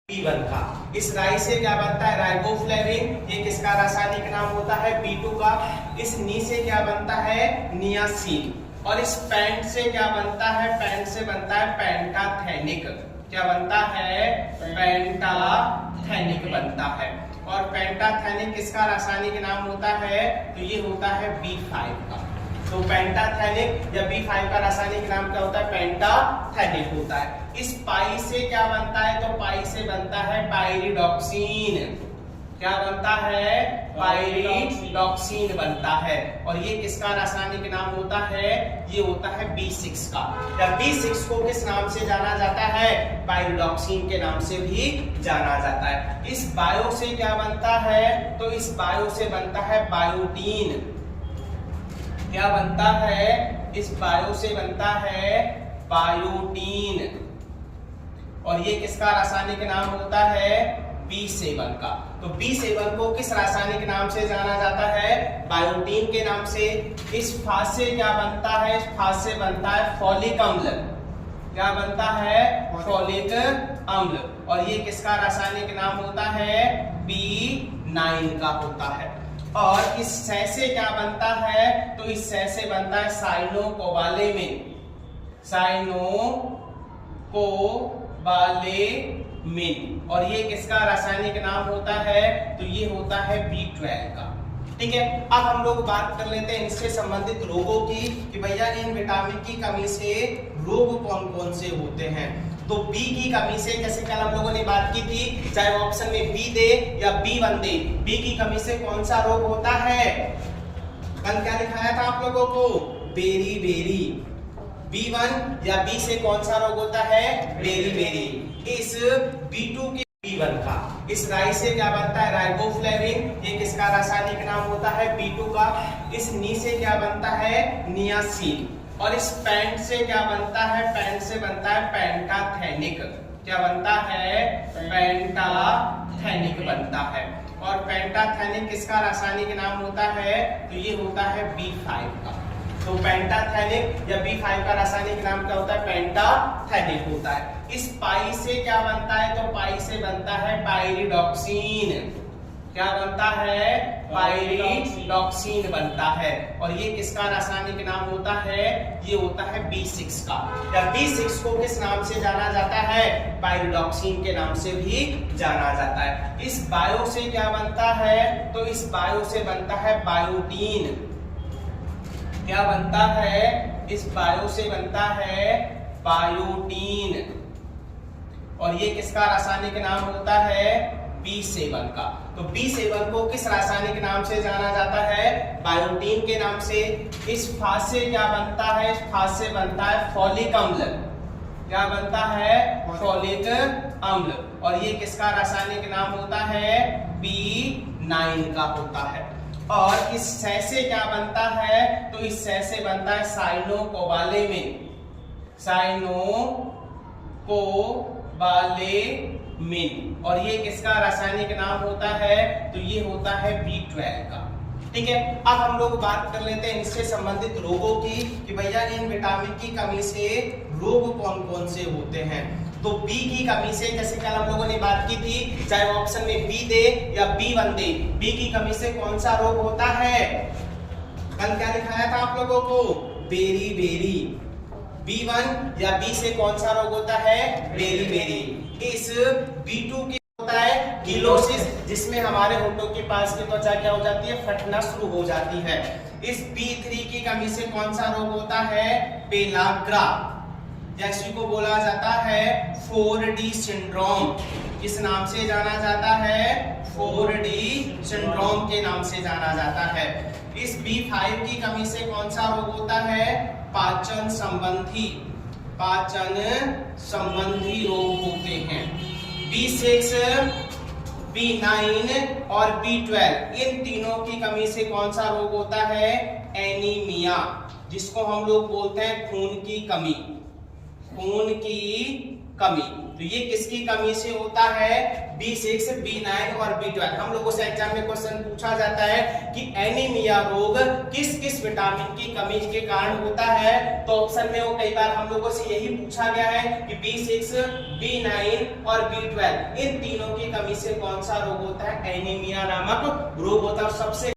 B1 का। इस राई से क्या बनता है? राइबोफ्लेविन, ये किसका रासायनिक नाम होता है? B2 का। इस नी से क्या बनता है? नियासिन। और इस पैंट से क्या बनता है? पैंट से बनता है पेंटाथेनिक। क्या बनता है? पेंटाथेनिक बनता है। और पेंटाथेनिक किसका रासायनिक नाम होता है? तो ये होता है B5 का। तो पेंटाथेनिक या B5 का रासायनिक नाम क्या होता है? पेंटाथेनिक होता है। इस पाई से क्या बनता है? तो पाई से बनता है पाइरिडॉक्सिन। क्या बनता है? पाइरिडॉक्सिन बनता है। और ये किसका रासायनिक नाम होता है? ये होता है B6 का। या B6 को किस नाम से जाना जाता है? पाइरिडॉक्सिन के नाम से भी जाना जाता है। इस बायो से क्या बनता है? तो इस बायो से बनता है बायोटीन। क्या बनता है? इस बायो से बनता है बायोटीन। और ये किसका रासायनिक नाम होता है? B7 का। तो B7 को किस रासायनिक नाम से जाना जाता है? बायोटीन के नाम से। इस फास से क्या बनता है? इस फास से बनता है फॉलिक अम्ल। क्या बनता है? फॉलिक अम्ल। और ये किसका रासायनिक नाम होता है? B9 का होता है। और इस सै से क्या बनता है? तो इस सै से बनता है साइनोकोबालेमिन। साइनोकोबालेमिन। और ये किसका रासायनिक नाम होता है? तो ये होता है B12 का। ठीक है, अब हम लोग बात कर लेते हैं इनसे संबंधित रोगों की कि भैया इन विटामिन की कमी से रोग कौन कौन से होते हैं। तो बी की कमी से, जैसे कल हम लोगों ने बात की थी, चाहे वो ऑप्शन में बी दे या B1 दे, बी की कमी से कौन सा रोग होता है? कल क्या दिखाया था आप लोगों को? Berry berry. B1 या बी से कौन सा रोग होता है? Beriberi. इस B2 के B1 का। इस राई से क्या बनता है? राइबोफ्लेविन, ये किसका रासायनिक नाम होता है? B2 का। इस नी से क्या बनता है? नियासिन। और इस पैंट से क्या बनता है? पैंट से बनता है पेंटाथेनिक। क्या बनता है? पेंटाथेनिक बनता है। और पेंटाथेनिक किसका रासायनिक नाम होता है? तो ये होता है B5 का। तो पेंटाथेनिक या B5 का रासायनिक नाम क्या होता है? पेंटाथेनिक होता है। इस पाई से क्या बनता है? तो पाई से बनता है पाइरिडॉक्सिन। क्या बनता है? पाइरिडॉक्सिन बनता है। और ये किसका रासायनिक नाम होता है? ये होता है B6 का। या B6 को किस नाम से जाना जाता है? पाइरिडॉक्सिन के नाम से भी जाना जाता है। इस बायो से क्या बनता है? तो इस बायो से बनता है बायोटीन। क्या बनता है? इस बायो से बनता है बायोटीन। और ये किसका रासायनिक नाम होता है? B7 का। तो B7 को किस रासायनिक नाम से जाना जाता है? बायोटीन के नाम से। इस फास से क्या बनता है? इस फास से बनता है फॉलिक अम्ल। क्या बनता है? फॉलिक अम्ल। और ये किसका रासायनिक नाम होता है? B9 का होता है। और इस सै से क्या बनता है? तो इस सै से बनता है साइनोकोबालेमिन। साइनोकोबालेमिन। और ये किसका रासायनिक नाम होता है? तो ये होता है B12 का। ठीक है, अब हम लोग बात कर लेते हैं इनसे संबंधित रोगों की कि भैया इन विटामिन की कमी से रोग कौन कौन से होते हैं। तो बी की कमी से, जैसे कल हम लोगों ने बात की थी, चाहे वो ऑप्शन में बी दे या B1 दे, बी की कमी से कौन सा रोग होता है? कल क्या दिखाया था आप लोगों को? Berry berry. B1 या बी से कौन सा रोग होता है? Beriberi. इस B2 के होता है गिलोसिस, जिसमें हमारे होठों के पास की त्वचा क्या हो जाती है? फटना शुरू हो जाती है। इस B3 की कमी से कौन सा रोग होता है? पेलाग्रा, जैसे को बोला जाता है 4D सिंड्रोम। किस नाम से जाना जाता है? 4D सिंड्रोम के नाम से जाना जाता है। इस B5 की कमी से कौन सा रोग होता है? पाचन संबंधी रोग होते हैं। B6, B9 और B12, इन तीनों की कमी से कौन सा रोग होता है? एनीमिया, जिसको हम लोग बोलते हैं खून की कमी। खून की कमी। तो ये किसकी कमी से होता है? B6, B9 और B12। हम लोगों से एग्जाम में क्वेश्चन पूछा जाता है कि एनीमिया रोग किस किस विटामिन की कमी के कारण होता है, तो ऑप्शन में वो कई बार हम लोगों से यही पूछा गया है कि B6, B9 और B12 इन तीनों की कमी से कौन सा रोग होता है? एनीमिया नामक रोग होता है। सबसे